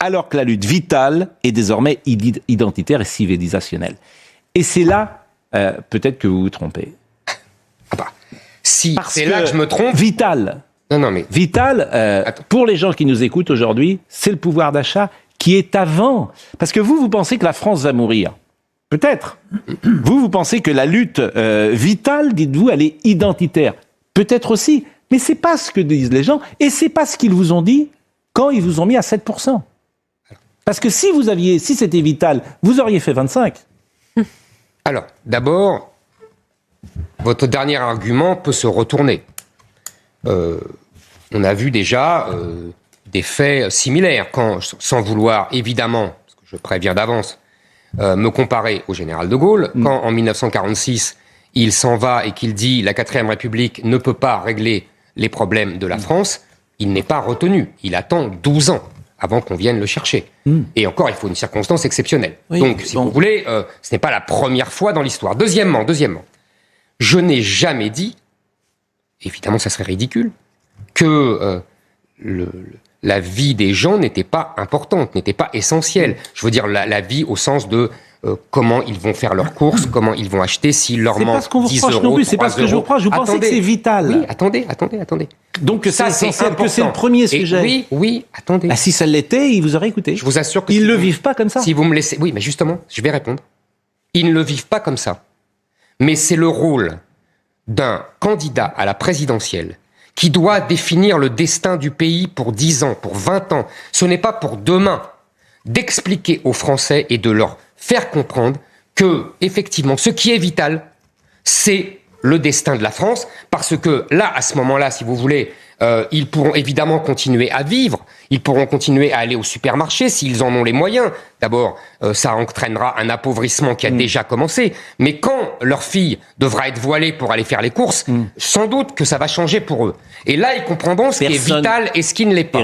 alors que la lutte vitale est désormais identitaire et civilisationnelle. Et c'est là, peut-être que vous vous trompez. Ah bah, si Parce c'est là que je me trompe... Vital, Non, mais... Vital, pour les gens qui nous écoutent aujourd'hui, c'est le pouvoir d'achat qui est avant. Parce que vous pensez que la France va mourir. Peut-être. Vous pensez que la lutte vitale, dites-vous, elle est identitaire. Peut-être aussi. Mais c'est pas ce que disent les gens. Et c'est pas ce qu'ils vous ont dit quand ils vous ont mis à 7%. Parce que si c'était vital, vous auriez fait 25. Alors, d'abord, votre dernier argument peut se retourner. On a vu déjà des faits similaires, quand, sans vouloir, évidemment, parce que je préviens d'avance, me comparer au général de Gaulle, quand en 1946, il s'en va et qu'il dit « la 4ème République ne peut pas régler les problèmes de la France », il n'est pas retenu. Il attend 12 ans avant qu'on vienne le chercher. Et encore, il faut une circonstance exceptionnelle. Oui, donc, si vous voulez, ce n'est pas la première fois dans l'histoire. Deuxièmement, je n'ai jamais dit, évidemment ça serait ridicule, que la vie des gens n'était pas importante, n'était pas essentielle. Je veux dire la vie au sens de comment ils vont faire leurs courses, comment ils vont acheter, s'il leur manque 10 euros, non plus, c'est pas ce que je vous reproche. Je pensais que c'est vital. Oui, attendez. Donc ça, c'est essentiel, important. que c'est le premier sujet. Oui, attendez. Bah, si ça l'était, ils vous auraient écouté. Je vous assure que... Ils ne le vivent pas comme ça. Si vous me laissez... Oui, mais justement, je vais répondre. Ils ne le vivent pas comme ça. Mais c'est le rôle d'un candidat à la présidentielle qui doit définir le destin du pays pour 10 ans, pour 20 ans. Ce n'est pas pour demain d'expliquer aux Français et de leur faire comprendre que, effectivement, ce qui est vital, c'est le destin de la France, parce que là, à ce moment-là, si vous voulez, ils pourront évidemment continuer à vivre, ils pourront continuer à aller au supermarché s'ils en ont les moyens. D'abord, ça entraînera un appauvrissement qui a déjà commencé, mais quand leur fille devra être voilée pour aller faire les courses, sans doute que ça va changer pour eux. Et là, ils comprendront ce qui est vital et ce qui ne l'est pas.